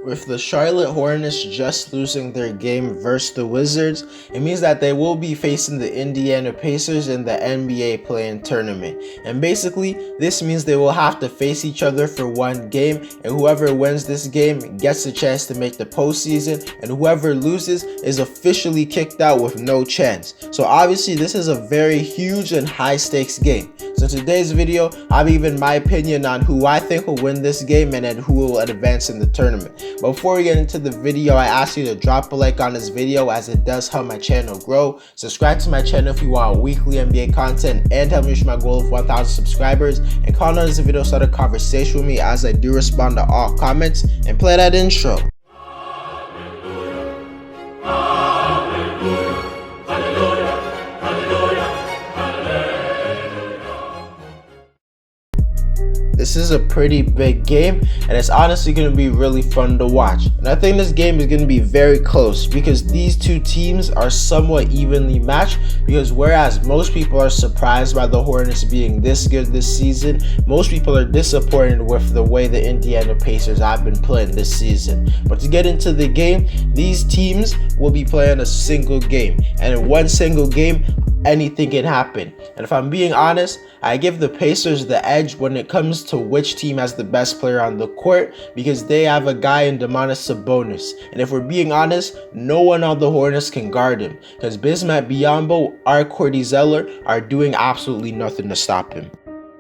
With the Charlotte Hornets just losing their game versus the Wizards, it means that they will be facing the Indiana Pacers in the NBA play-in tournament. And basically, this means they will have to face each other for one game, and whoever wins this game gets a chance to make the postseason, and whoever loses is officially kicked out with no chance. So obviously, this is a very huge and high-stakes game. So in today's video, I've given my opinion on who I think will win this game and then who will advance in the tournament. But before we get into the video, I ask you to drop a like on this video as it does help my channel grow. Subscribe to my channel if you want weekly NBA content and help me reach my goal of 1,000 subscribers. And comment on this video, start a conversation with me as I do respond to all comments, and play that intro. This is a pretty big game, and it's honestly going to be really fun to watch. And I think this game is going to be very close because these two teams are somewhat evenly matched, because whereas most people are surprised by the Hornets being this good this season, most people are disappointed with the way the Indiana Pacers have been playing this season. But to get into the game, these teams will be playing a single game, and in one single game, anything can happen. And if I'm being honest, I give the Pacers the edge when it comes to which team has the best player on the court, because they have a guy in Sabonis. And if we're being honest, no one on the Hornets can guard him, because Bismack Biyombo or Cordy Zeller are doing absolutely nothing to stop him.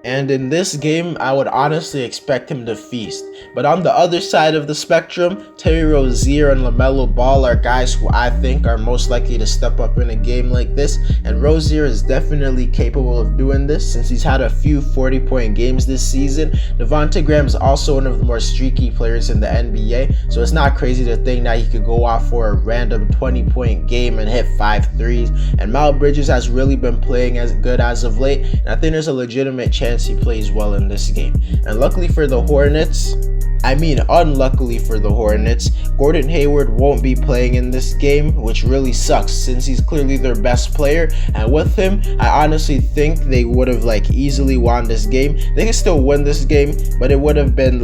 And in this game, I would honestly expect him to feast. But on the other side of the spectrum, Terry Rozier and LaMelo Ball are guys who I think are most likely to step up in a game like this. And Rozier is definitely capable of doing this since he's had a few 40-point games this season. Devontae Graham is also one of the more streaky players in the NBA, so it's not crazy to think that he could go off for a random 20-point game and hit 5 threes. And Miles Bridges has really been playing as good as of late, and I think there's a legitimate chance he plays well in this game. And luckily for the Hornets, unluckily for the Hornets, Gordon Hayward won't be playing in this game, which really sucks since he's clearly their best player. And with him, I honestly think they would have easily won this game. They could still win this game, but it would have been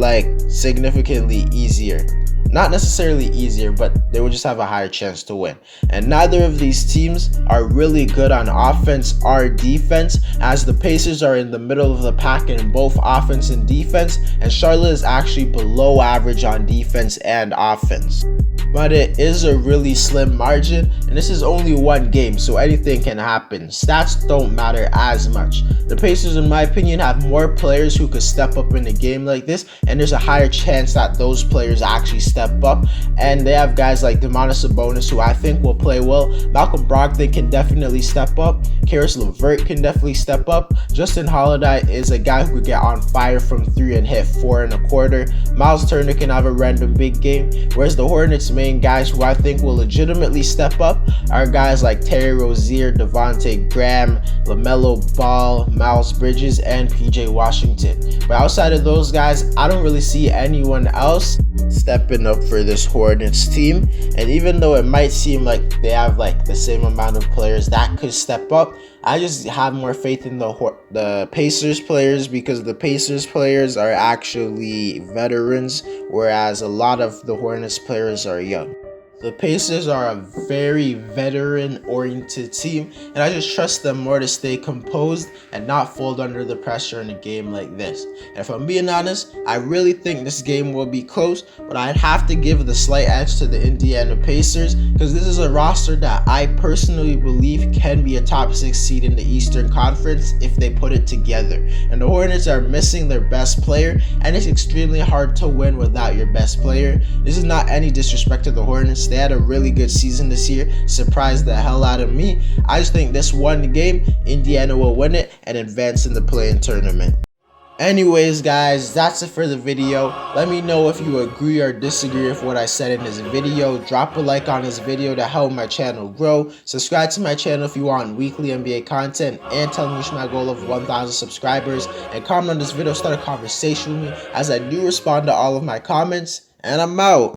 significantly easier. Not necessarily easier, but they would just have a higher chance to win. And neither of these teams are really good on offense or defense, as the Pacers are in the middle of the pack in both offense and defense, and Charlotte is actually below average on defense and offense. But it is a really slim margin, and this is only one game, so anything can happen. Stats don't matter as much. The Pacers, in my opinion, have more players who could step up in a game like this, and there's a higher chance that those players actually step up. And they have guys like Sabonis, who I think will play well. Malcolm Brogdon can definitely step up. Karis LeVert can definitely step up. Justin Holiday is a guy who could get on fire from 3 and hit 4 1/4. Miles Turner can have a random big game, whereas the Hornets main guys who I think will legitimately step up are guys like Terry Rozier, Devontae Graham, LaMelo Ball, Miles Bridges, and PJ Washington. But outside of those guys, I don't really see anyone else stepping up for this Hornets team. And even though it might seem like they have the same amount of players that could step up, I just have more faith in the Pacers players, because the Pacers players are actually veterans, whereas a lot of the Hornets players are young. The Pacers are a very veteran-oriented team, and I just trust them more to stay composed and not fold under the pressure in a game like this. And if I'm being honest, I really think this game will be close, but I'd have to give the slight edge to the Indiana Pacers, because this is a roster that I personally believe can be a top 6 seed in the Eastern Conference if they put it together. And the Hornets are missing their best player, and it's extremely hard to win without your best player. This is not any disrespect to the Hornets. They had a really good season this year, surprised the hell out of me. I just think this one game, Indiana will win it and advance in the play-in tournament. Anyways guys, that's it for the video. Let me know if you agree or disagree with what I said in this video. Drop a like on this video to help my channel grow. Subscribe to my channel if you want weekly NBA content, and tell me my goal of 1,000 subscribers. And comment on this video, start a conversation with me as I do respond to all of my comments. And I'm out.